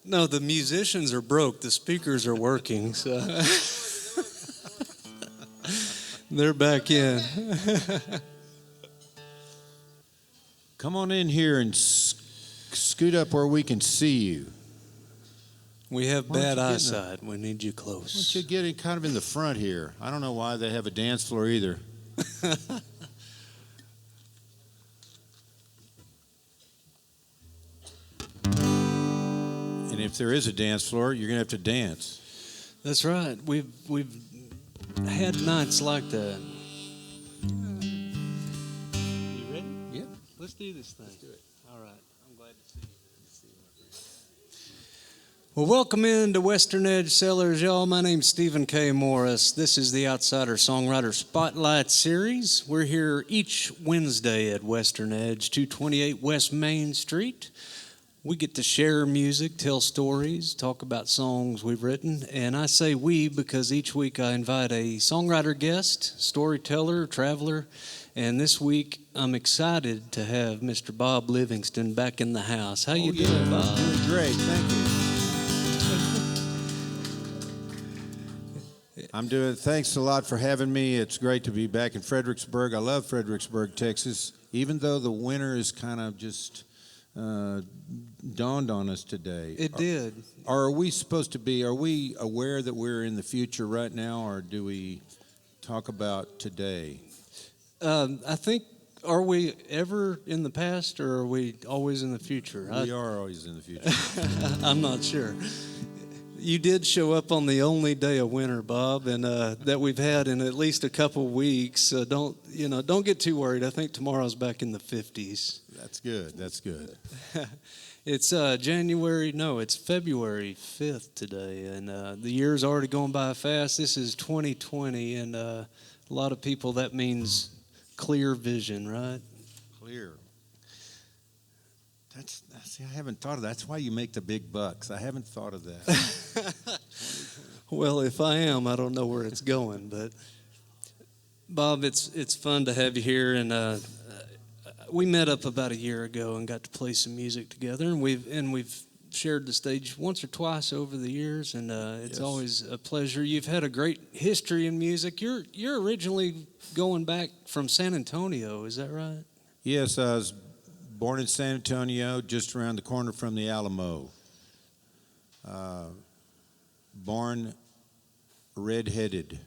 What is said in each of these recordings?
No, the musicians are broke. The speakers are working, so they're back in. Come on in here and scoot up where we can see you. We have bad eyesight. We need you close. Why don't you get in kind of in the front here? I don't know why they have a dance floor either. And if there is a dance floor, you're going to have to dance. That's right. We've had nights like that. You ready? Yeah. Let's do this thing. Let's do it. All right. I'm glad to see you. Well, welcome into Western Edge Cellars, y'all. My name's Stephen K. Morris. This is the Outsider Songwriter Spotlight Series. We're here each Wednesday at Western Edge, 228 West Main Street. We get to share music, tell stories, talk about songs we've written. And I say we because each week I invite a songwriter guest, storyteller, traveler. And this week I'm excited to have Mr. Bob Livingston back in the house. How you doing, Bob? Doing great, thank you. I'm doing. Thanks a lot for having me. It's great to be back in Fredericksburg. I love Fredericksburg, Texas, even though the winter is kind of just dawned on us today. It did. Are we supposed to be, are we aware that we're in the future right now, or do we talk about today? I think, are we ever in the past, or are we always in the future? We are always in the future. I'm not sure. You did show up on the only day of winter, Bob, and that we've had in at least a couple weeks. Don't get too worried. I think tomorrow's back in the 50s. That's good. That's good. It's February 5th today, and the year's already going by fast. This is 2020, and a lot of people, that means clear vision, right? Clear. See, I haven't thought of that. That's why you make the big bucks. I haven't thought of that. Well, if I am, I don't know where it's going. But Bob, it's fun to have you here, and we met up about a year ago and got to play some music together, and we've shared the stage once or twice over the years, and it's Yes. always a pleasure. You've had a great history in music. You're originally going back from San Antonio, is that right? Yes, I was born in San Antonio, just around the corner from the Alamo. Born red-headed,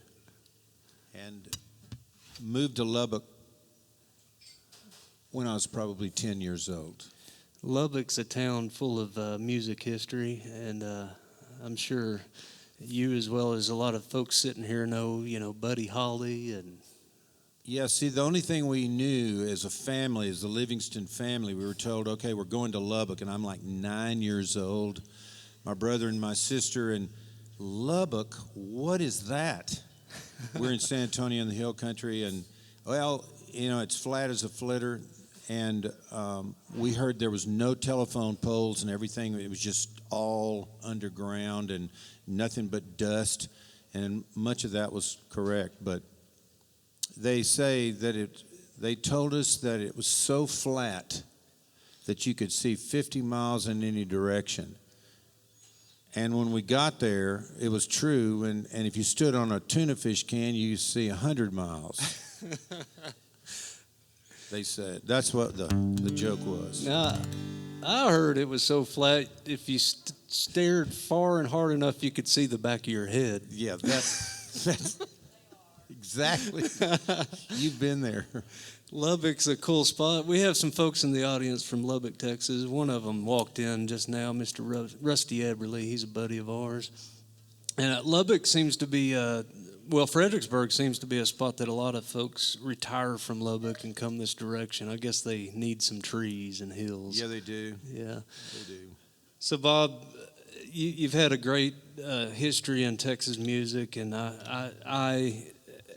and moved to Lubbock when I was probably 10 years old. Lubbock's a town full of music history, and I'm sure you, as well as a lot of folks sitting here, know Buddy Holly and. Yeah, see, the only thing we knew as a family, as the Livingston family, we were told, okay, we're going to Lubbock, and I'm like 9 years old. My brother and my sister, and Lubbock, what is that? We're in San Antonio in the hill country, and, well, it's flat as a flitter, and we heard there was no telephone poles and everything. It was just all underground and nothing but dust, and much of that was correct, but they say that they told us that it was so flat that you could see 50 miles in any direction. And when we got there, it was true, and if you stood on a tuna fish can, you see 100 miles. They said, that's what the joke was. Now, I heard it was so flat, if you stared far and hard enough, you could see the back of your head. Yeah, that's exactly. You've been there. Lubbock's a cool spot. We have some folks in the audience from Lubbock, Texas. One of them walked in just now, Mr. Rusty Eberly. He's a buddy of ours. And Lubbock seems to be, Fredericksburg seems to be a spot that a lot of folks retire from Lubbock and come this direction. I guess they need some trees and hills. Yeah, they do. Yeah. They do. So, Bob, you've had a great history in Texas music, and I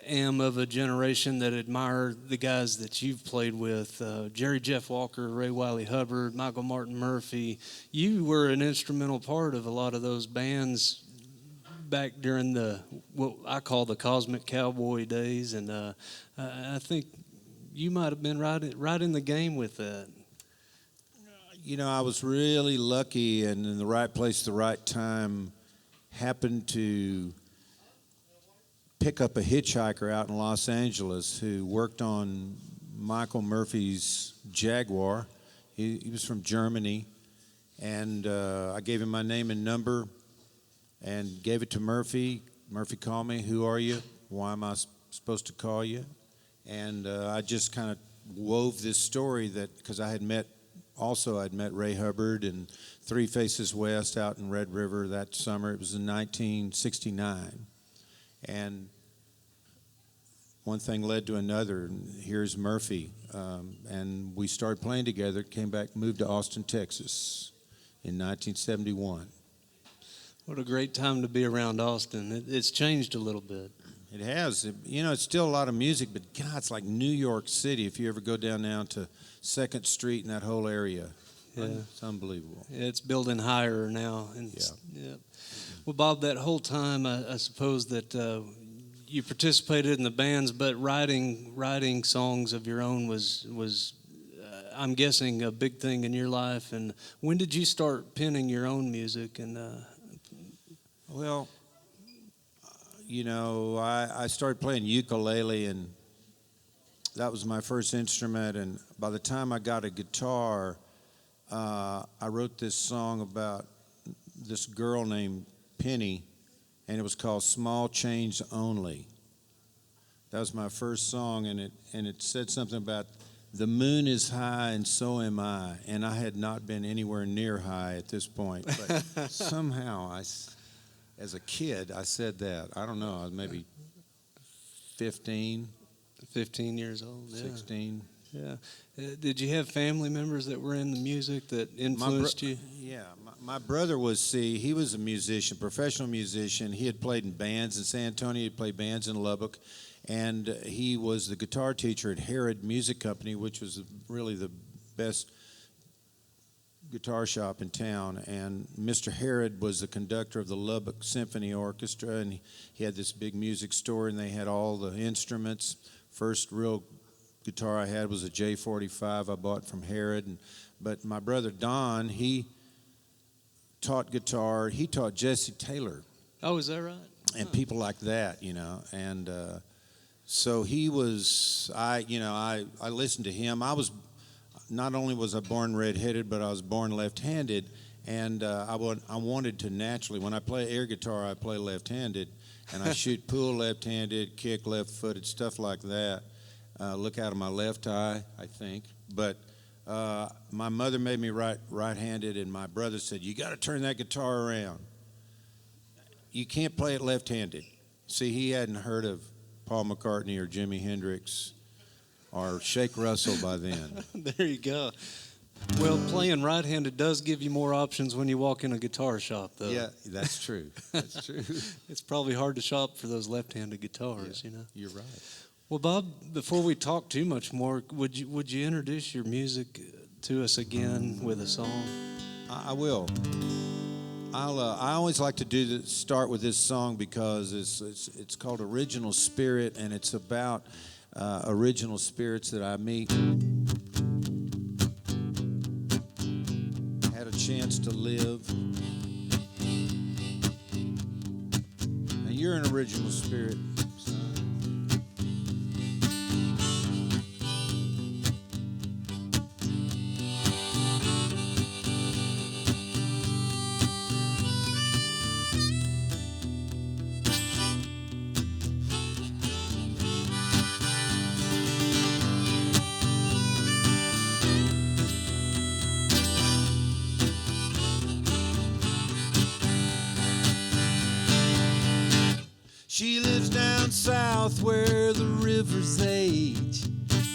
am of a generation that admire the guys that you've played with, Jerry Jeff Walker, Wylie Hubbard, Michael Martin Murphy. You were an instrumental part of a lot of those bands back during what I call the Cosmic Cowboy days, and I think you might have been right in the game with that. I was really lucky and in the right place, the right time. Happened to pick up a hitchhiker out in Los Angeles who worked on Michael Murphy's Jaguar. He was from Germany, and I gave him my name and number and gave it to Murphy. Murphy called me. Who are you? Why am I supposed to call you? And I just kind of wove this story that because I'd met Ray Hubbard and Three Faces West out in Red River that summer. It was in 1969. And one thing led to another. And here's Murphy. And we started playing together, came back, moved to Austin, Texas in 1971. What a great time to be around Austin. It's changed a little bit. It has. It's still a lot of music, but God, it's like New York City if you ever go down now to 2nd Street and that whole area. Yeah. It's unbelievable. It's building higher now. And yeah. Well, Bob, that whole time, I suppose that you participated in the bands, but writing songs of your own was I'm guessing, a big thing in your life. And when did you start penning your own music? And Well, I started playing ukulele, and that was my first instrument. And by the time I got a guitar, I wrote this song about this girl named Penny, and it was called Small Change Only. That was my first song, and it said something about the moon is high and so am I. And I had not been anywhere near high at this point. But somehow, as a kid, I said that. I don't know, I was maybe 15. 15 years old, yeah. 16. Yeah. Did you have family members that were in the music that influenced you? Yeah. My brother he was a musician, professional musician. He had played in bands in San Antonio. He played bands in Lubbock. And he was the guitar teacher at Herod Music Company, which was really the best guitar shop in town. And Mr. Herod was the conductor of the Lubbock Symphony Orchestra, and he had this big music store, and they had all the instruments. First real guitar I had was a J45 I bought from Herod. But my brother Don, he taught guitar. He taught Jesse Taylor. Oh, is that right? And people like that, and so he was. I listened to him. Not only was I born red-headed, but I was born left-handed, and I wanted to naturally. When I play air guitar, I play left-handed, and I shoot pool left-handed, kick left-footed, stuff like that. Look out of my left eye, I think. But my mother made me right-handed, and my brother said, "You got to turn that guitar around. You can't play it left-handed." See, he hadn't heard of Paul McCartney or Jimi Hendrix or Shake Russell by then. There you go. Well, playing right-handed does give you more options when you walk in a guitar shop, though. Yeah, that's true. That's true. It's probably hard to shop for those left-handed guitars, You're right. Well, Bob, before we talk too much more, would you introduce your music to us again with a song? I will. I always like to start with this song because it's called Original Spirit, and it's about original spirits that I meet. Had a chance to live. Now you're an original spirit, son. She lives down south where the river's age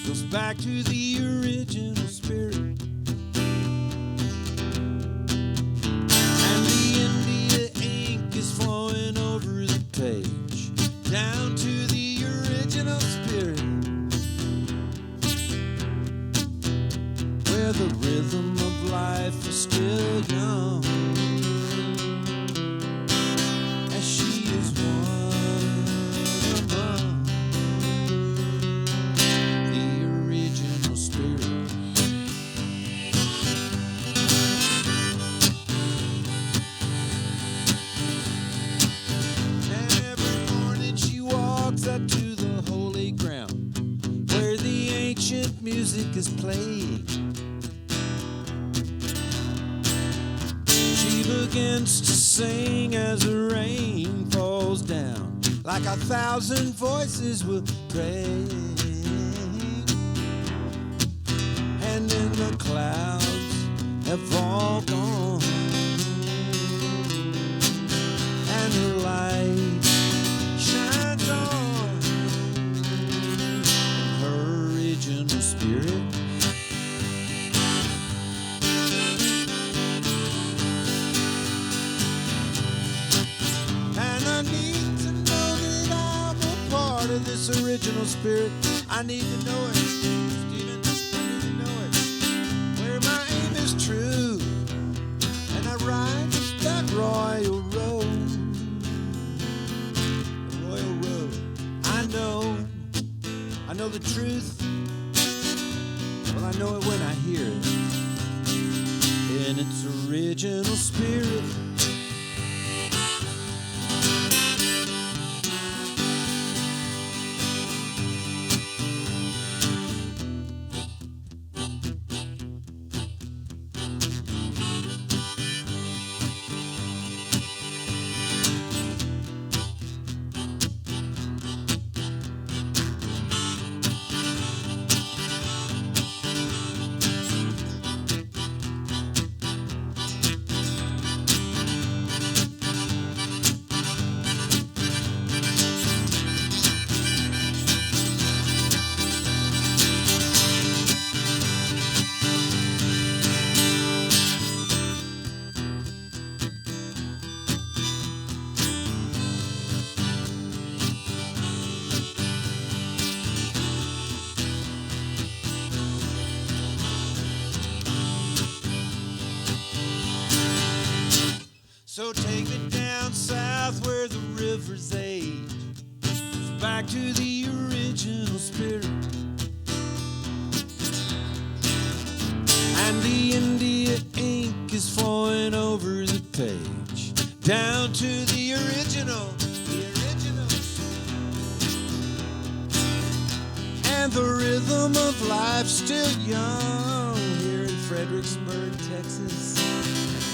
goes back to the original spirit. And the India ink is flowing over the page down to the original spirit, where the rhythm of life is still young. music is playing. She begins to sing as the rain falls down, like 1,000 voices will pray. And then the clouds have all gone, and the light shines on her original spirit. And I need to know that I'm a part of this original spirit. I need to know it, Stephen. I need to know it. Where my aim is true, and I ride that royal road. The royal road. I know the truth. Well, I know it when I hear it in its original spirit. So take me down south where the rivers age, back to the original spirit. And the India ink is flowing over the page, down to the original, And the rhythm of life still young here in Fredericksburg, Texas.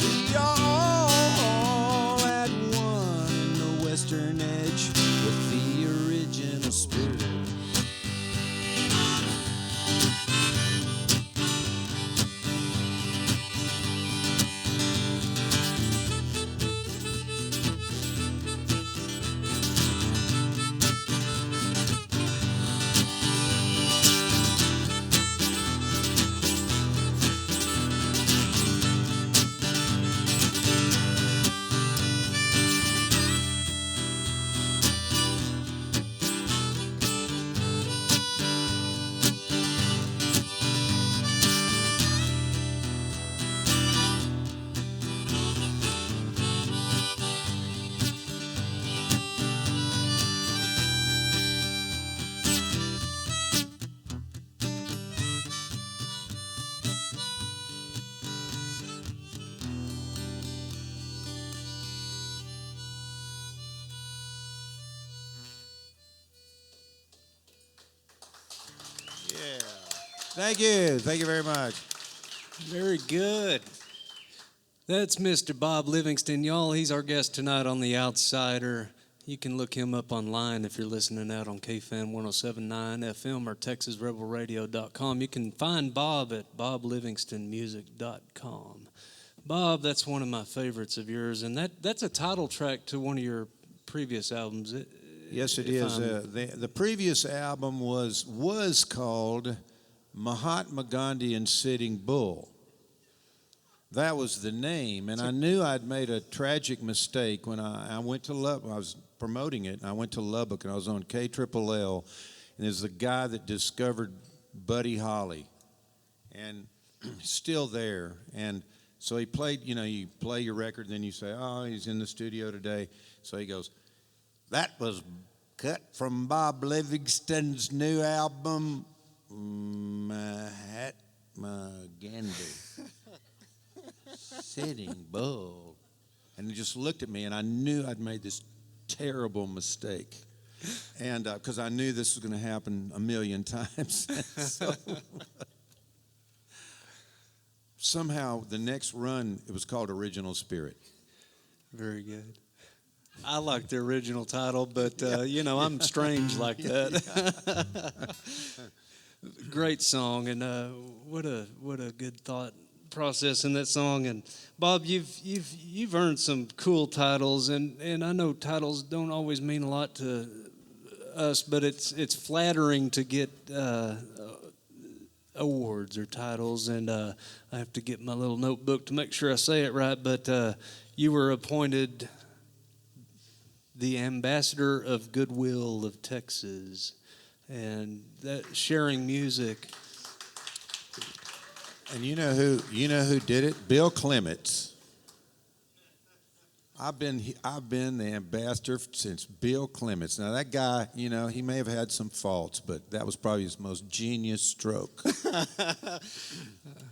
We are all at one in the Western Edge with the original spirit. Thank you. Thank you very much. Very good. That's Mr. Bob Livingston, y'all. He's our guest tonight on The Outsider. You can look him up online if you're listening out on KFan 107.9 FM or TexasRebelRadio.com. You can find Bob at BobLivingstonMusic.com. Bob, that's one of my favorites of yours, and that's a title track to one of your previous albums. Yes, it is. The previous album was called Mahatma Gandhi and Sitting Bull. That was the name, and I knew I'd made a tragic mistake when I went to Lubbock. I was promoting it, and I went to Lubbock, and I was on KLLL, and there's a guy that discovered Buddy Holly, and still there. And so he played, you play your record, and then you say, oh, he's in the studio today. So he goes, that was cut from Bob Livingston's new album, Mahatma Gandhi, Sitting Bull. And he just looked at me, and I knew I'd made this terrible mistake. And because I knew this was going to happen a million times. somehow the next run, it was called Original Spirit. Very good. I like the original title, but I'm strange like that. Great song, and what a good thought process in that song. And Bob, you've earned some cool titles, and I know titles don't always mean a lot to us, but it's flattering to get awards or titles. And I have to get my little notebook to make sure I say it right. But you were appointed the Ambassador of Goodwill of Texas, and that sharing music. And you know who did it? Bill Clements. I've been the ambassador since Bill Clements. Now that guy, he may have had some faults, but that was probably his most genius stroke.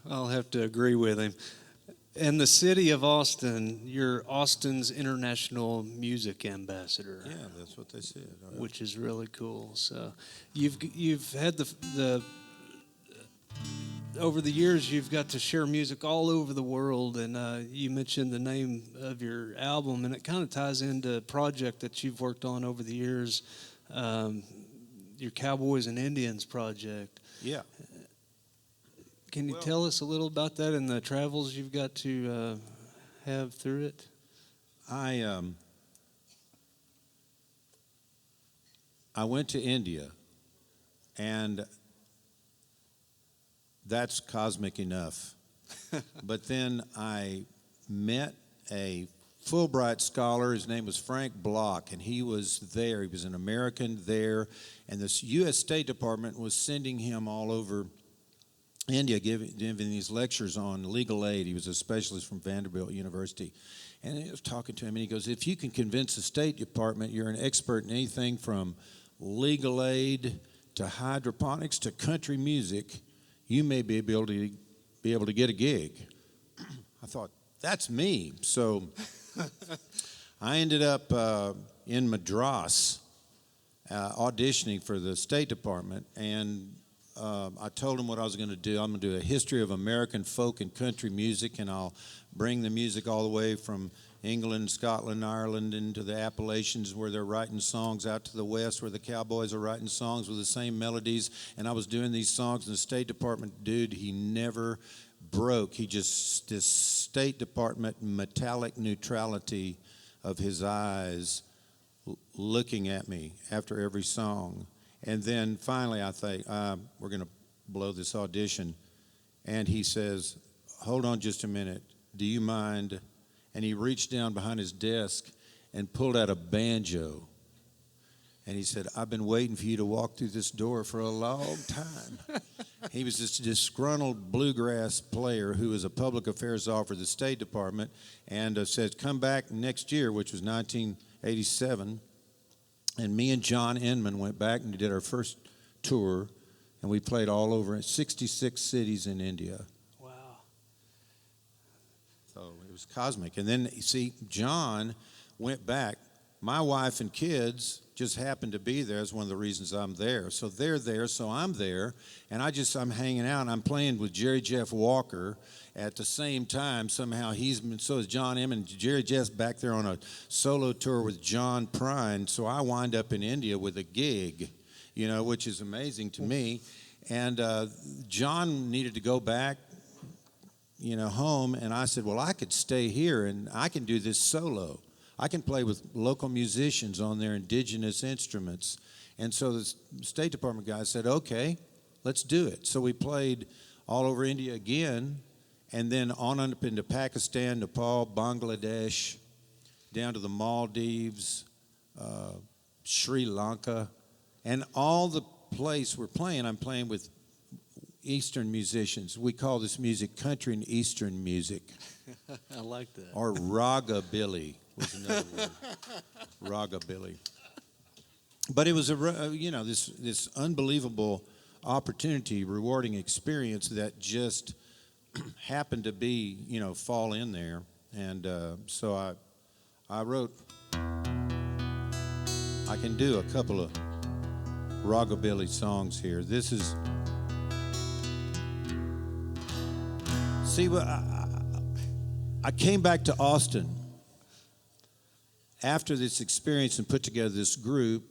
I'll have to agree with him. And the city of Austin, you're Austin's International Music Ambassador. Yeah, that's what they said. Right. Which is really cool. So you've had the over the years, you've got to share music all over the world, and you mentioned the name of your album, and it kind of ties into a project that you've worked on over the years, your Cowboys and Indians project. Yeah. Can you tell us a little about that and the travels you've got to have through it? I went to India, and that's cosmic enough. But then I met a Fulbright scholar. His name was Frank Block, and he was there. He was an American there, and the U.S. State Department was sending him all over India, giving these lectures on legal aid. He was a specialist from Vanderbilt University. And I was talking to him, and he goes, if you can convince the State Department you're an expert in anything from legal aid to hydroponics to country music, you may be able to get a gig. I thought, that's me. So I ended up in Madras auditioning for the State Department, and I told him what I was going to do. I'm going to do a history of American folk and country music, and I'll bring the music all the way from England, Scotland, Ireland, into the Appalachians where they're writing songs, out to the West where the Cowboys are writing songs with the same melodies. And I was doing these songs, and the State Department dude, he never broke. This State Department metallic neutrality of his eyes looking at me after every song. And then finally I think, we're going to blow this audition. And he says, hold on just a minute. Do you mind? And he reached down behind his desk and pulled out a banjo. And he said, I've been waiting for you to walk through this door for a long time. He was this disgruntled bluegrass player who was a public affairs officer at the State Department, and said, come back next year, which was 1987. And me and John Inman went back and did our first tour, and we played all over 66 cities in India. Wow. So it was cosmic. And then, you see, John went back. My wife and kids just happened to be there. That's one of the reasons I'm there. So they're there, so I'm there, and I'm hanging out, and I'm playing with Jerry Jeff Walker at the same time. Somehow so is John M. and Jerry Jeff's back there on a solo tour with John Prine. So I wind up in India with a gig, which is amazing to me. And John needed to go back, home, and I said, well, I could stay here, and I can do this solo. I can play with local musicians on their indigenous instruments. And so the State Department guy said, okay, let's do it. So we played all over India again, and then on up into Pakistan, Nepal, Bangladesh, down to the Maldives, Sri Lanka. And all the place we're playing, I'm playing with Eastern musicians. We call this music country and Eastern music. I like that. Or ragabilly was another word. Ragabilly. But it was this unbelievable opportunity, rewarding experience that just happened to be, fall in there. And so I wrote, I can do a couple of ragabilly songs here. This is See, I came back to Austin after this experience and put together this group,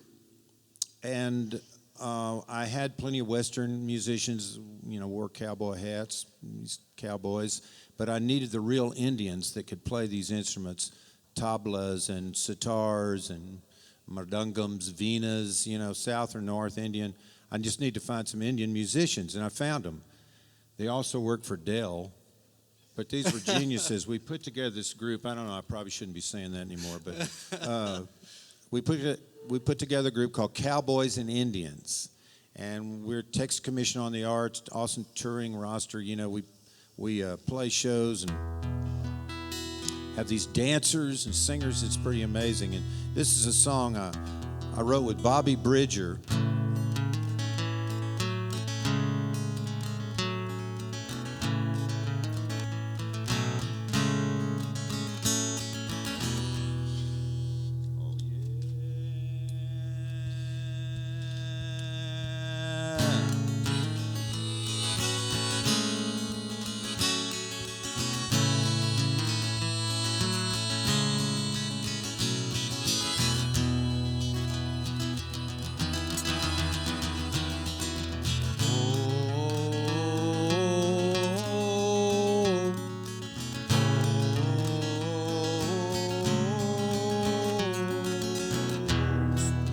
and I had plenty of Western musicians, wore cowboy hats, these cowboys, but I needed the real Indians that could play these instruments, tablas and sitars and mardungums, venas, South or North Indian. I just need to find some Indian musicians, and I found them. They also work for Dell, but these were geniuses. We put together this group. I don't know, I probably shouldn't be saying that anymore, but we put together a group called Cowboys and Indians, and we're Texas Commission on the Arts, Austin touring roster. We play shows and have these dancers and singers. It's pretty amazing. And this is a song I wrote with Bobby Bridger.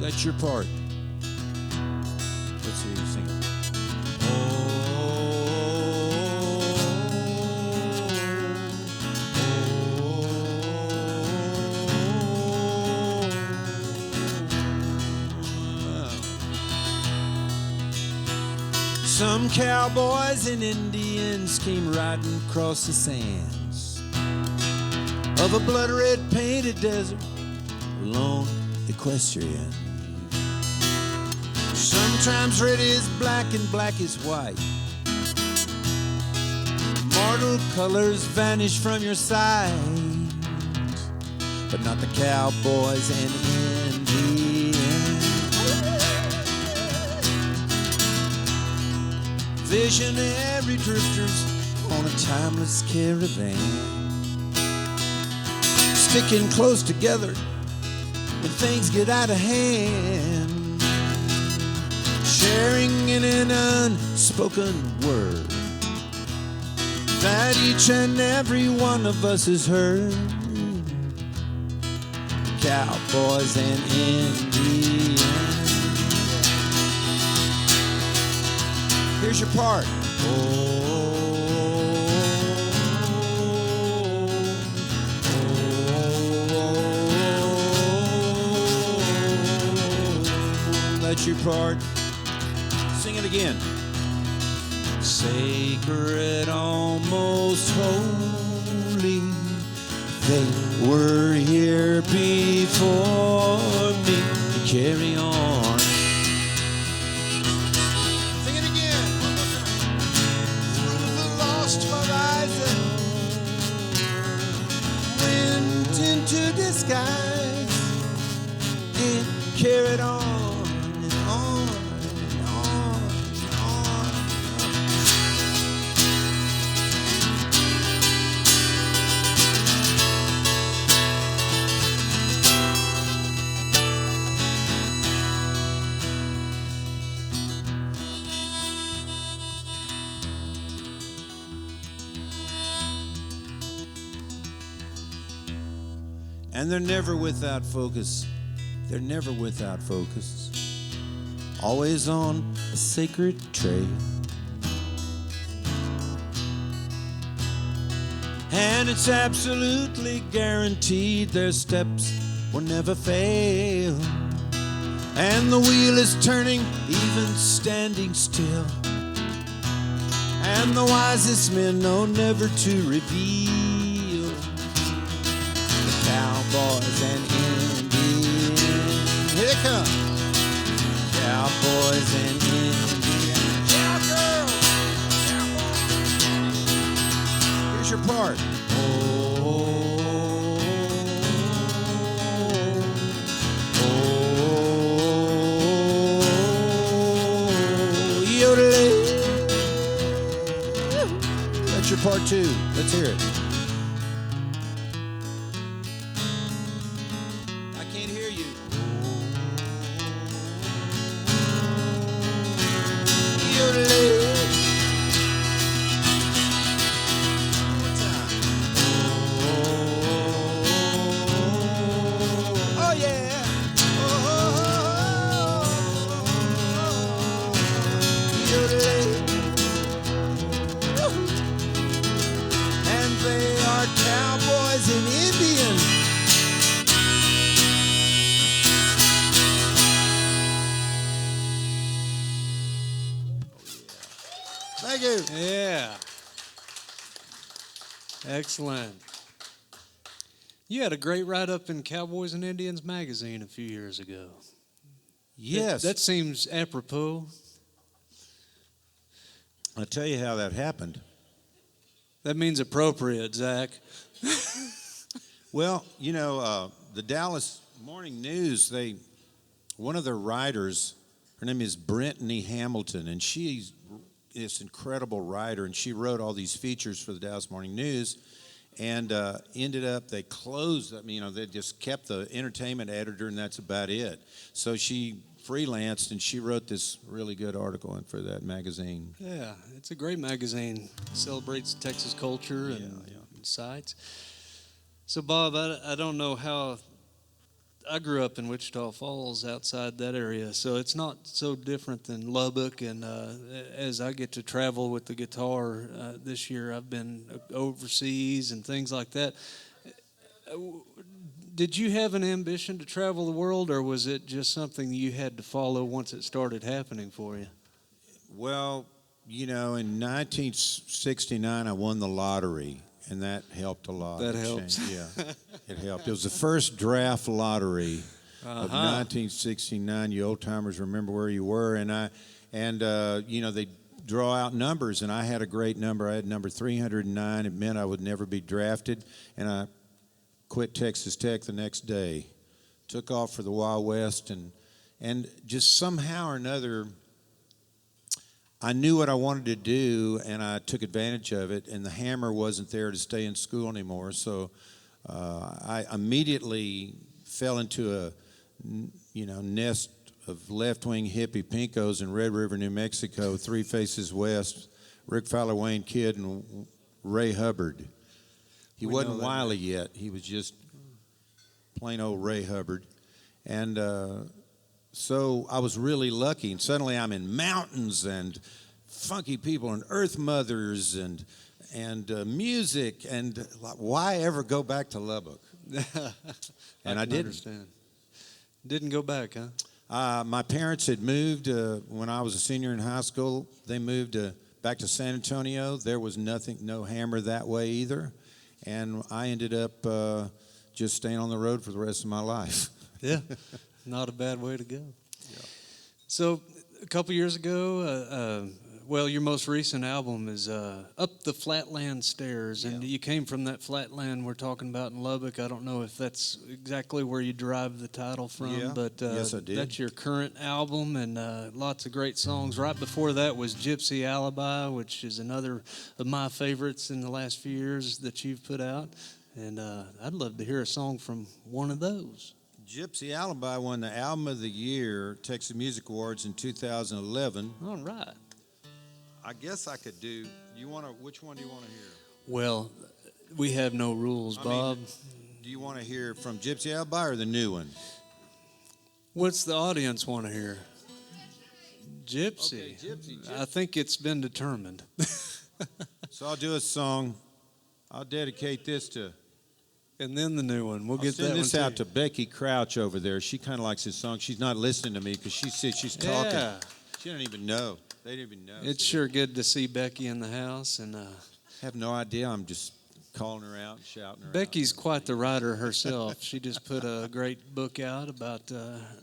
That's your part. Let's hear you sing it. Some cowboys and Indians came riding across the sands of a blood-red painted desert along equestrian. Sometimes red is black and black is white. Mortal colors vanish from your sight, but not the cowboys and Indians. Visionary drifters on a timeless caravan, sticking close together when things get out of hand, sharing in an unspoken word that each and every one of us has heard. Cowboys and Indians. Here's your part. That's your part. Sing it again. Sacred, almost holy, they were here before me. Carry on. Sing it again, one more time. Through the lost horizon, went into disguise and carried on. And they're never without focus. They're never without focus. Always on a sacred trail. And it's absolutely guaranteed their steps will never fail. And the wheel is turning, even standing still. And the wisest men know never to reveal. Cowboys and Indians. Here they come. Cowboys and Indians. Cowgirls. Cowboys. Here's your part. Yodelay. That's your part 2. Let's hear it. I can't hear you. Oh yeah. And they are cowboys and Indians. Thank you. Yeah. Excellent. You had a great write-up in Cowboys and Indians magazine a few years ago. Yes. That seems apropos. I'll tell you how that happened. That means appropriate, Zach. Well, you know, the Dallas Morning News, one of their writers, her name is Brittany Hamilton, and she's this incredible writer, and she wrote all these features for the Dallas Morning News, and ended up, they closed, they just kept the entertainment editor, and that's about it. So she freelanced, and she wrote this really good article for that magazine. Yeah, it's a great magazine. It celebrates Texas culture and sites. So, Bob, I don't know how. I grew up in Wichita Falls, outside that area, so it's not so different than Lubbock. And as I get to travel with the guitar this year, I've been overseas and things like that. Did you have an ambition to travel the world, or was it just something you had to follow once it started happening for you? Well, in 1969, I won the lottery, and that helped a lot. That helps. Yeah, it helped. It was the first draft lottery of 1969. You old timers remember where you were, and they draw out numbers, and I had a great number. I had number 309. It meant I would never be drafted, and I quit Texas Tech the next day, took off for the Wild West, and just somehow or another, I knew what I wanted to do, and I took advantage of it, and the hammer wasn't there to stay in school anymore, so I immediately fell into a nest of left-wing hippie pinkos in Red River, New Mexico, 3 Faces West, Rick Fowler, Wayne Kidd, and Ray Hubbard. He wasn't Wylie yet. He was just plain old Ray Hubbard. And so I was really lucky. And suddenly I'm in mountains and funky people and Earth Mothers and music. And why ever go back to Lubbock? And I didn't. Understand. Didn't go back, huh? My parents had moved when I was a senior in high school. They moved back to San Antonio. There was no hammer that way either. And I ended up just staying on the road for the rest of my life. Yeah, not a bad way to go. Yeah. So a couple years ago, your most recent album is Up the Flatland Stairs, and you came from that flatland we're talking about in Lubbock. I don't know if that's exactly where you derived the title from, but yes, I did. That's your current album, and lots of great songs. Right before that was Gypsy Alibi, which is another of my favorites in the last few years that you've put out, and I'd love to hear a song from one of those. Gypsy Alibi won the Album of the Year Texas Music Awards in 2011. All right. I guess I could do. Which one do you want to hear? Well, we have no rules, Bob. Do you want to hear from Gypsy Alibi or the new one? What's the audience want to hear? Gypsy. Okay, Gypsy. I think it's been determined. So I'll do a song. I'll dedicate this to. And then the new one. We'll get that one. one. Send this out to Becky Crouch over there. She kind of likes this song. She's not listening to me because she says she's talking. Yeah. She don't even know. They didn't even know. It's sure good to see Becky in the house, and I have no idea. I'm just calling her out and shouting her out. Becky's quite the writer herself. She just put a great book out about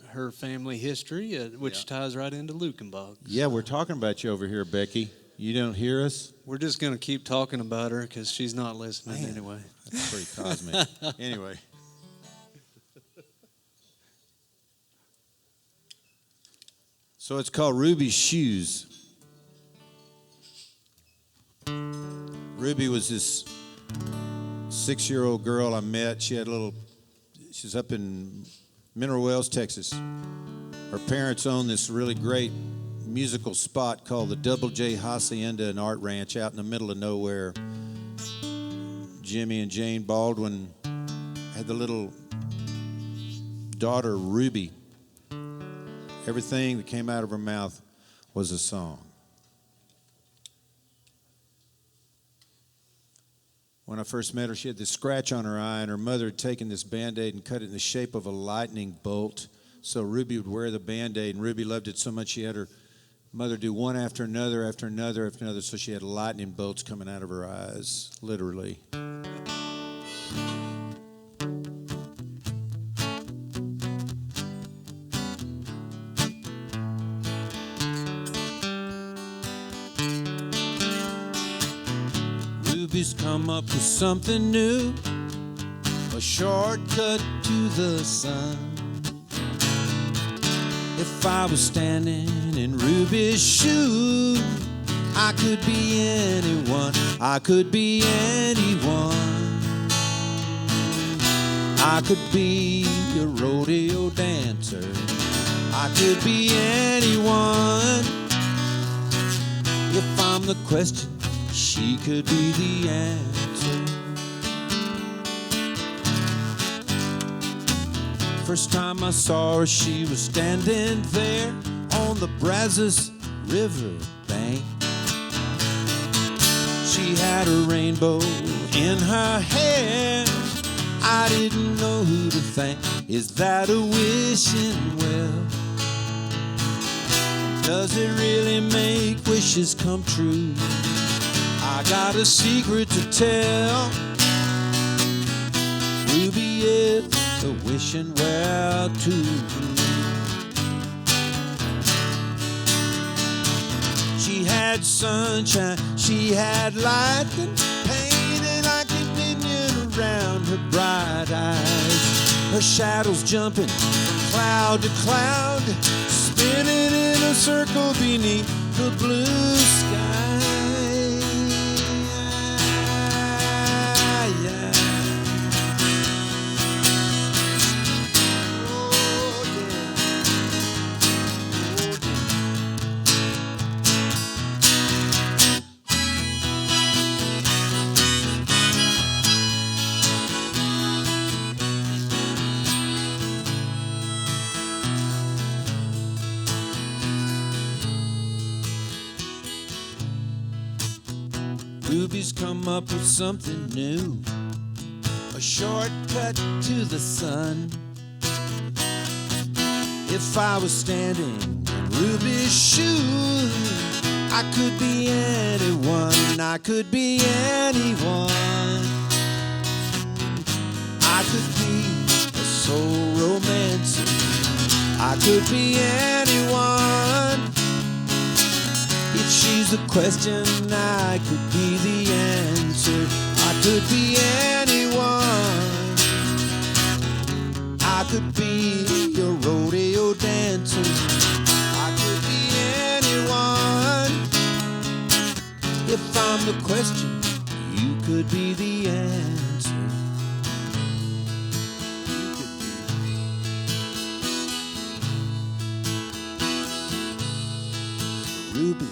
her family history, which ties right into Lukenbach. Yeah, we're talking about you over here, Becky. You don't hear us? We're just going to keep talking about her because she's not listening anyway. That's pretty cosmic. Anyway. So it's called Ruby's Shoes. Ruby was this 6-year-old girl I met. She's up in Mineral Wells, Texas. Her parents owned this really great musical spot called the Double J Hacienda and Art Ranch out in the middle of nowhere. Jimmy and Jane Baldwin had the little daughter, Ruby. Everything that came out of her mouth was a song. When I first met her, she had this scratch on her eye, and her mother had taken this Band-Aid and cut it in the shape of a lightning bolt. So Ruby would wear the Band-Aid, and Ruby loved it so much she had her mother do one after another, after another, after another, so she had lightning bolts coming out of her eyes, literally. Ruby's come up with something new, a shortcut to the sun. If I was standing in Ruby's shoes, I could be anyone, I could be anyone. I could be a rodeo dancer, I could be anyone. If I'm the question, she could be the answer. First time I saw her, she was standing there on the Brazos River bank. She had a rainbow in her hair. I didn't know who to thank. Is that a wishing well? Does it really make wishes come true? I got a secret to tell. Ruby is a wishing well too. She had sunshine, she had lightning, painted like a minion around her bright eyes. Her shadows jumping from cloud to cloud, spinning in a circle beneath the blue sky. Ruby's come up with something new, a shortcut to the sun. If I was standing in Ruby's shoes, I could be anyone, I could be anyone. I could be a soul romancer, I could be anyone. If she's the question, I could be the answer. I could be anyone. I could be a rodeo dancer. I could be anyone. If I'm the question, you could be the answer. You could be Ruby.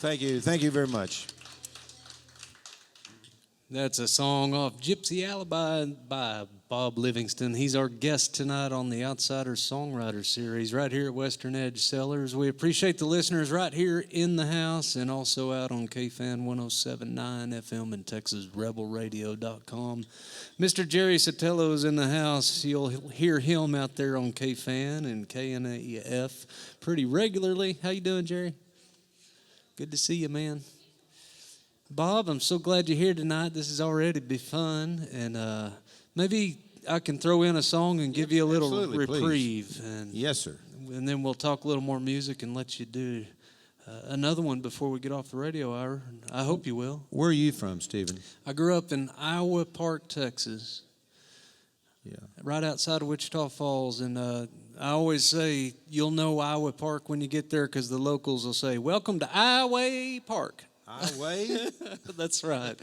Thank you very much. That's a song off Gypsy Alibi by Bob Livingston. He's our guest tonight on the Outsiders Songwriters series right here at Western Edge Cellars. We appreciate the listeners right here in the house and also out on KFan 107.9 FM and TexasRebelRadio.com. Mr. Jerry Sotelo is in the house. You'll hear him out there on KFan and KNAF pretty regularly. How you doing, Jerry? Good to see you, man. Bob, I'm so glad you're here tonight. This has already been fun, and maybe I can throw in a song and give you a little reprieve. And, yes, sir. And then we'll talk a little more music and let you do another one before we get off the radio hour. I hope you will. Where are you from, Stephen? I grew up in Iowa Park, Texas. Yeah. Right outside of Wichita Falls, and I always say you'll know Iowa Park when you get there because the locals will say, "Welcome to Iowa Park." Iowa? That's right.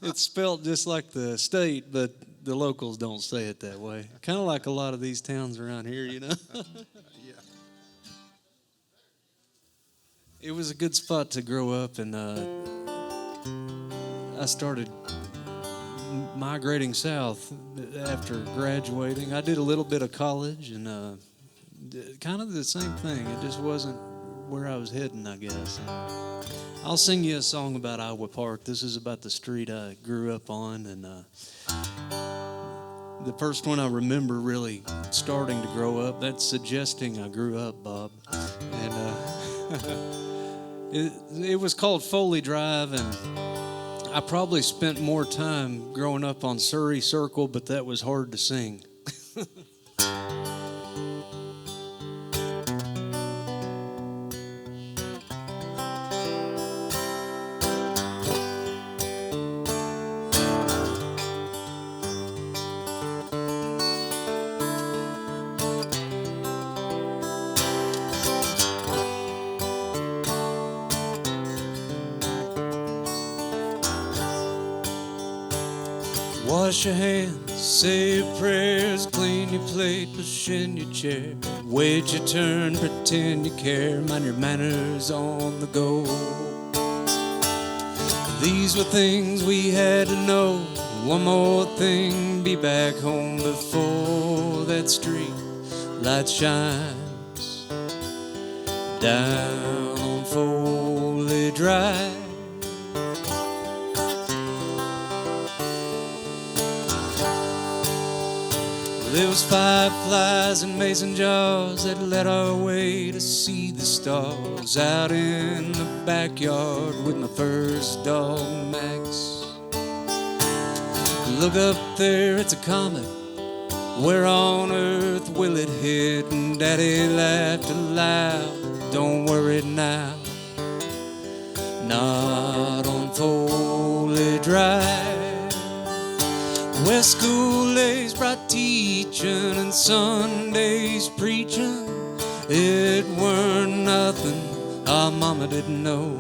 It's spelled just like the state, but the locals don't say it that way. Kind of like a lot of these towns around here, you know. Yeah. It was a good spot to grow up, and I started migrating south after graduating. I did a little bit of college, and kind of the same thing. It just wasn't where I was heading, I guess. I'll sing you a song about Iowa Park. This is about the street I grew up on, and the first one I remember really starting to grow up. That's suggesting I grew up, Bob. And it was called Foley Drive, and I probably spent more time growing up on Surrey Circle, but that was hard to sing. Wash your hands, say your prayers, clean your plate, push in your chair. Wait your turn, pretend you care, mind your manners on the go. These were things we had to know. One more thing, be back home before that street light shines down on Foley Drive. There was fireflies and mason jars that led our way to see the stars. Out in the backyard with my first dog, Max. Look up there, it's a comet. Where on earth will it hit? And Daddy laughed aloud. Don't worry now, not on Foley Drive, where school days brought teaching and Sundays preaching. It weren't nothing our mama didn't know.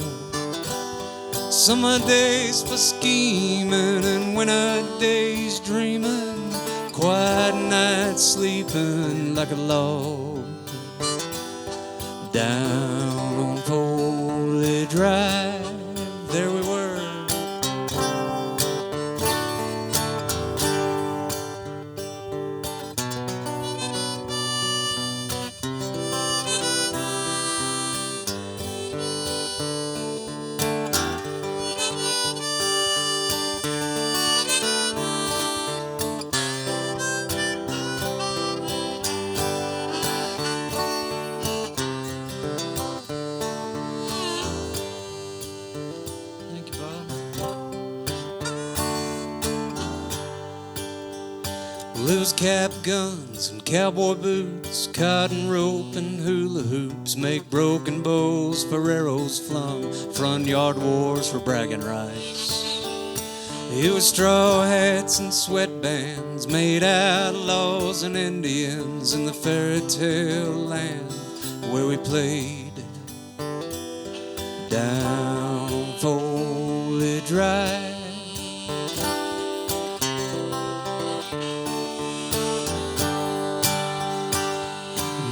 Summer days for scheming and winter days dreaming. Quiet nights sleeping like a log down on Foley Drive. There we were. There was cap guns and cowboy boots, cotton rope and hula hoops, make broken bows for arrows flung, front yard wars for bragging rights. It was straw hats and sweatbands, made outlaws and Indians in the fairy tale land where we played down Foley Drive.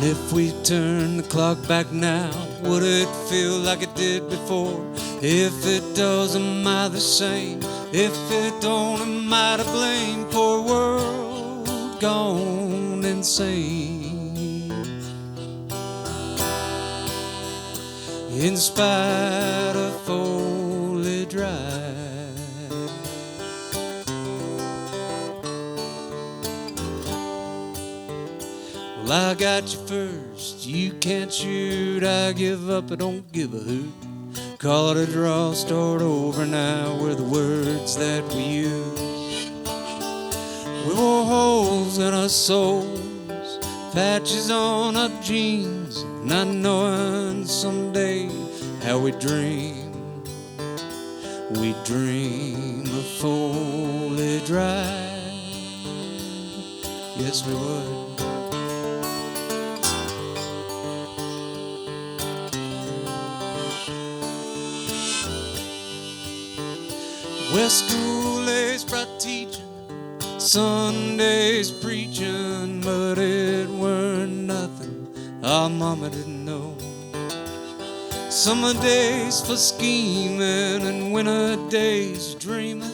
And if we turn the clock back now, would it feel like it did before? If it does, am I the same? If it don't, am I to blame? Poor world gone insane. In spite of Foley Drive. Well, I got you first, you can't shoot. I give up, I don't give a hoot. Call it a draw, start over now. We're the words that we use. We wore holes in our souls, patches on our jeans, not knowing someday how we dream. We dream of Foley Drive. Yes, we would. Well, school days brought teaching, Sundays preaching, but it weren't nothing our mama didn't know. Summer days for scheming and winter days dreaming,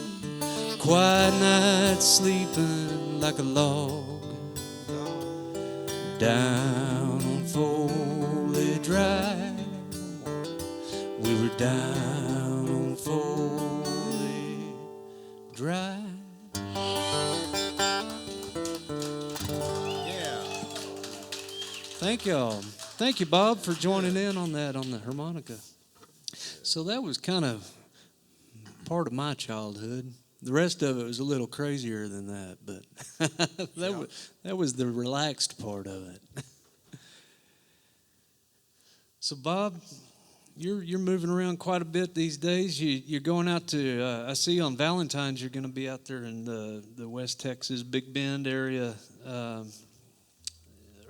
quiet nights sleeping like a log down on Foley Drive. We were down on Foley Drive. Yeah. Thank y'all. Thank you, Bob, for joining in on that on the harmonica. So that was kind of part of my childhood. The rest of it was a little crazier than that, but that was the relaxed part of it. So, Bob, you're moving around quite a bit these days. You're going out to, I see on Valentine's you're going to be out there in the West Texas, Big Bend area. Are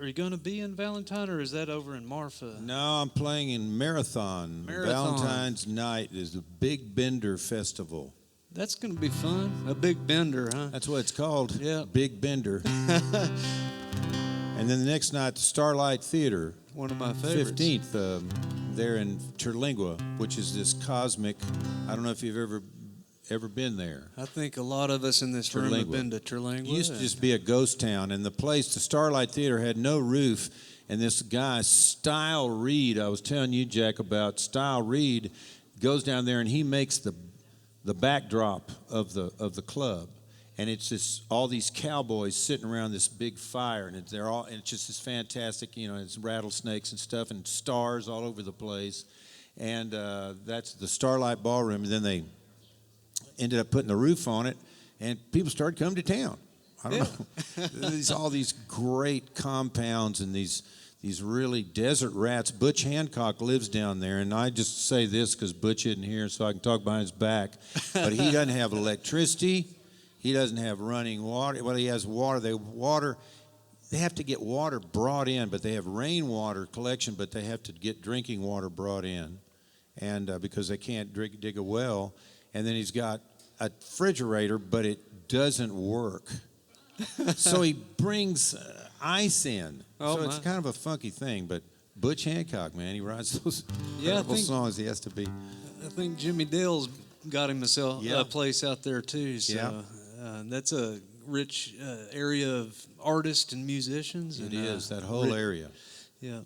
you going to be in Valentine, or is that over in Marfa? No, I'm playing in Marathon. Valentine's night is the Big Bender Festival. That's going to be fun. A big bender, huh? That's what it's called. Yeah. Big Bender. And then the next night, the Starlight Theater. One of my favorites. 15th, there in Terlingua, which is this cosmic. I don't know if you've ever been there. I think a lot of us in this room have been to Terlingua. It used to just be a ghost town, and the place, the Starlight Theater, had no roof. And this guy, Style Reed, I was telling you, Jack, about Style Reed, goes down there and he makes the backdrop of the club. And it's just all these cowboys sitting around this big fire, and it's just this fantastic, it's rattlesnakes and stuff and stars all over the place. And that's the Starlight Ballroom. And then they ended up putting the roof on it, and people started coming to town. I don't know. All these great compounds and these really desert rats. Butch Hancock lives down there, and I just say this because Butch isn't here, so I can talk behind his back. But he doesn't have electricity. He doesn't have running water. Well, he has water. They have to get water brought in, but they have rainwater collection, but they have to get drinking water brought in, and because they can't dig a well. And then he's got a refrigerator, but it doesn't work. So he brings ice in. So it's kind of a funky thing. But Butch Hancock, man, he writes those incredible songs. He has to be. I think Jimmy Dale's got him a place out there too. So that's a rich area of artists and musicians. It is, that whole area. Yeah.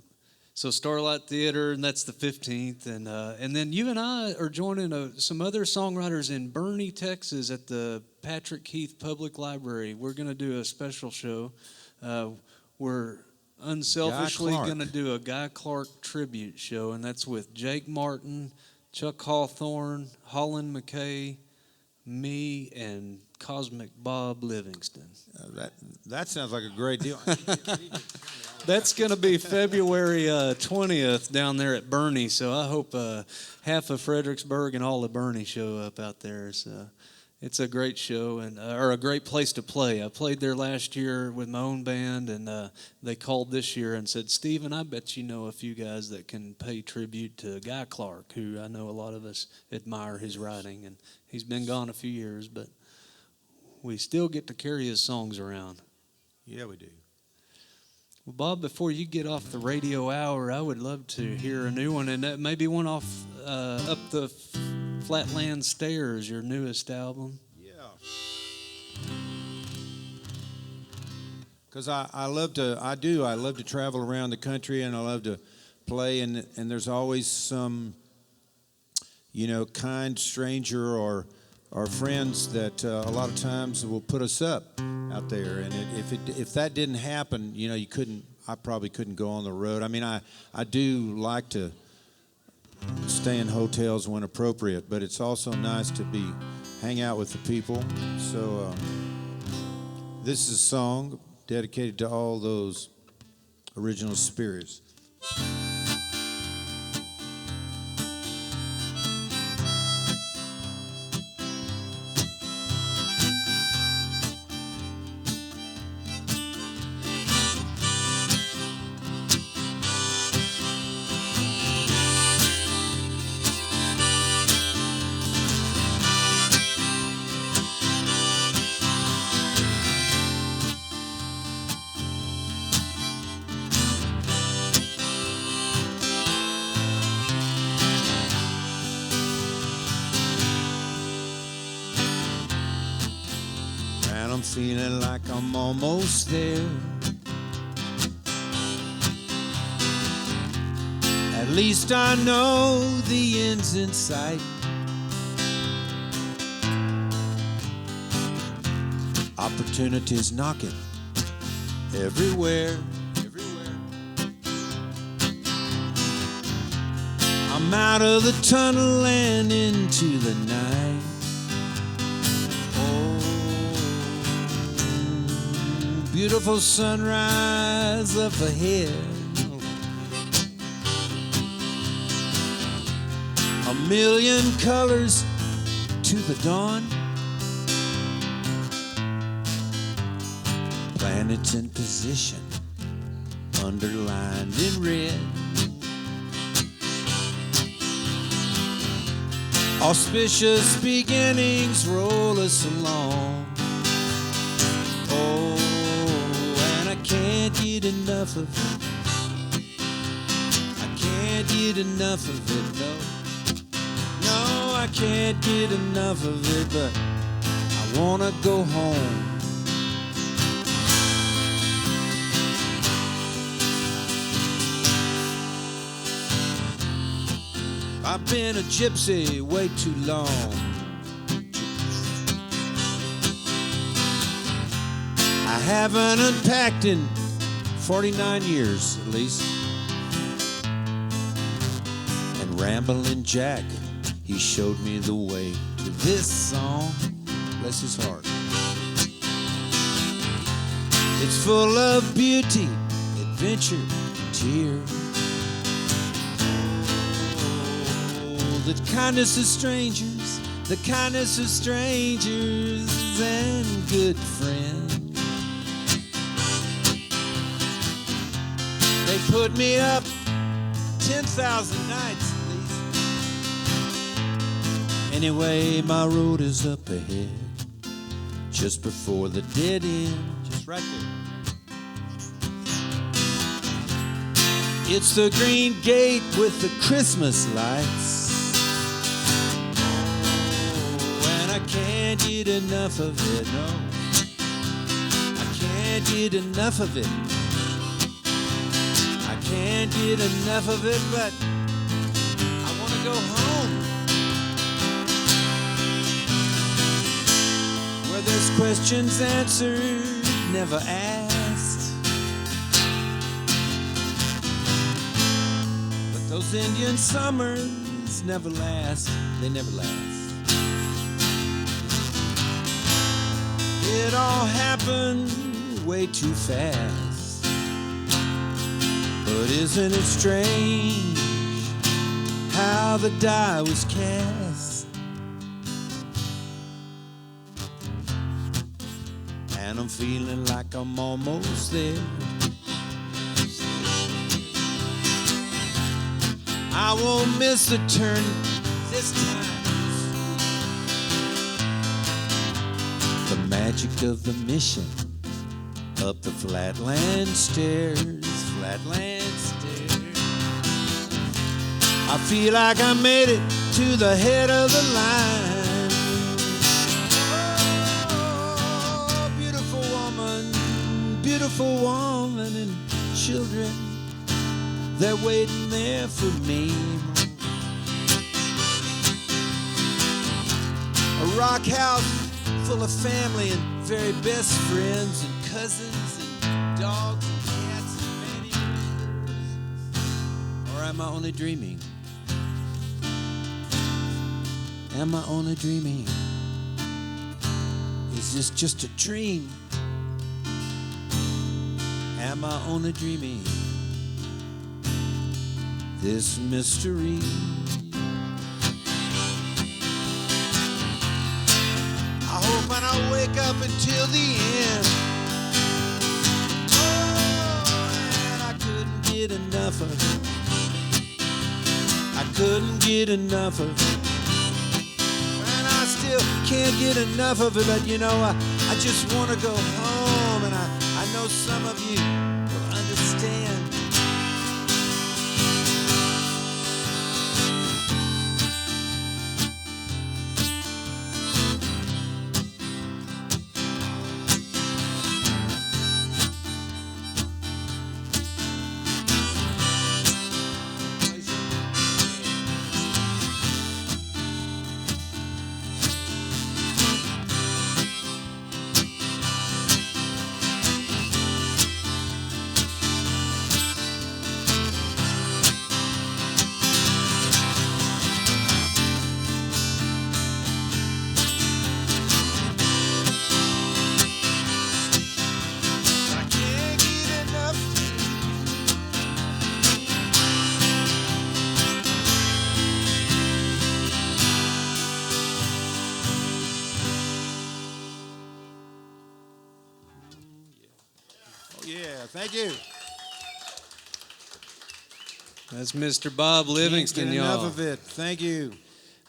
So Starlight Theater, and that's the 15th. And then you and I are joining some other songwriters in Bernie, Texas at the Patrick Heath Public Library. We're going to do a special show. We're unselfishly going to do a Guy Clark tribute show, and that's with Jake Martin, Chuck Hawthorne, Holland McKay, me, and Cosmic Bob Livingston. That sounds like a great deal. That's going to be February 20th down there at Bernie, so I hope half of Fredericksburg and all of Bernie show up out there. So it's a great show or a great place to play. I played there last year with my own band, and they called this year and said, Stephen, I bet you know a few guys that can pay tribute to Guy Clark, who I know a lot of us admire his writing, and he's been gone a few years, but we still get to carry his songs around. Yeah, we do. Well, Bob, before you get off the radio hour, I would love to hear a new one, and maybe one off Up the Flatland Stairs, your newest album. Yeah. Because I love to travel around the country, and I love to play, and there's always some, kind stranger or friends that a lot of times will put us up out there, and if that didn't happen, I probably couldn't go on the road. I mean, I do like to stay in hotels when appropriate, but it's also nice to hang out with the people. So this is a song dedicated to all those original spirits. I'm feeling like I'm almost there. At least I know the end's in sight. Opportunities knocking everywhere. I'm out of the tunnel and into the night. Oh, beautiful sunrise up ahead. A million colors to the dawn. Planets in position, underlined in red. Auspicious beginnings roll us along. Oh, and I can't get enough of it. I can't get enough of it, no. No, I can't get enough of it, but I wanna go home. I've been a gypsy way too long. I haven't unpacked in 49 years at least. And Ramblin' Jack, he showed me the way to this song. Bless his heart. It's full of beauty, adventure, tears. The kindness of strangers, the kindness of strangers and good friends. They put me up 10,000 nights at least. Anyway, my road is up ahead, just before the dead end, just right there. It's the green gate with the Christmas lights. I can't get enough of it, no. I can't get enough of it. I can't get enough of it, but I want to go home. Where there's questions answered, never asked. But those Indian summers never last, they never last. It all happened way too fast. But isn't it strange how the die was cast? And I'm feeling like I'm almost there. I won't miss the turn this time. The magic of the mission up the flatland stairs, flatland stairs. I feel like I made it to the head of the line. Oh, beautiful woman and children, they're waiting there for me. A rock house full of family and very best friends and cousins and dogs and cats and manicures. Or am I only dreaming? Am I only dreaming? Is this just a dream? Am I only dreaming? This mystery. When I wake up until the end. Oh, and I couldn't get enough of it. I couldn't get enough of it. And I still can't get enough of it, but you know, I just want to go home, and I know some of you will understand. Yeah, thank you. That's Mr. Bob Livingston, Can't get y'all. enough of it. Thank you.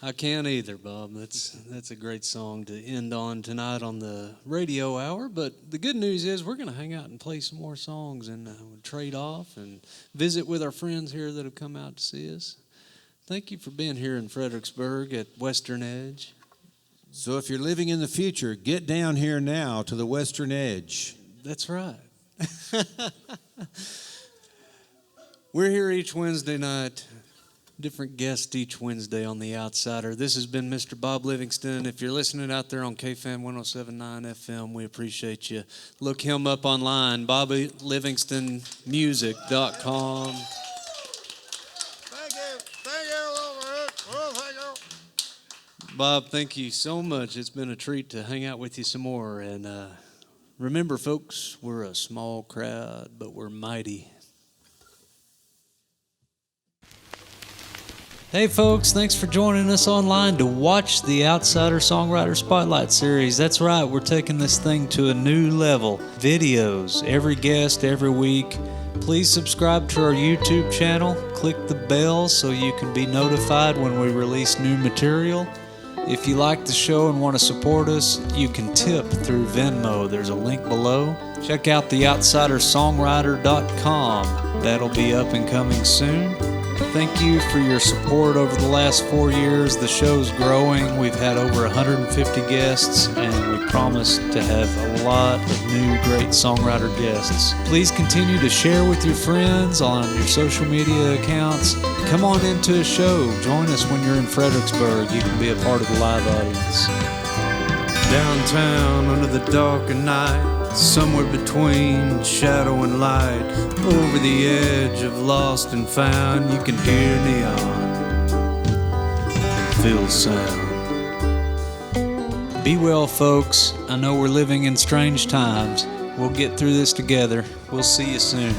I can't either, Bob. That's a great song to end on tonight on the radio hour. But the good news is we're going to hang out and play some more songs and trade off and visit with our friends here that have come out to see us. Thank you for being here in Fredericksburg at Western Edge. So if you're living in the future, get down here now to the Western Edge. That's right. We're here each Wednesday night. Different guests each Wednesday on The Outsider. This has been Mr. Bob Livingston. If you're listening out there on KFAN 107.9 FM, we appreciate you. Look him up online, BobbyLivingstonMusic.com. Thank you. Thank you. Oh, thank you. Bob, thank you so much. It's been a treat to hang out with you some more. And remember, folks, we're a small crowd, but we're mighty. Hey folks, thanks for joining us online to watch the Outsider Songwriter Spotlight Series. That's right, we're taking this thing to a new level. Videos, every guest, every week. Please subscribe to our YouTube channel. Click the bell so you can be notified when we release new material. If you like the show and want to support us, you can tip through Venmo. There's a link below. Check out theoutsidersongwriter.com. That'll be up and coming soon. Thank you for your support over the last 4 years. The show's growing. We've had over 150 guests, and we promise to have a lot of new great songwriter guests. Please continue to share with your friends on your social media accounts. Come on into a show. Join us when you're in Fredericksburg. You can be a part of the live audience. Downtown under the dark of night, somewhere between shadow and light, over the edge of lost and found, you can hear neon and feel sound. Be well, folks. I know we're living in strange times. We'll get through this together. We'll see you soon.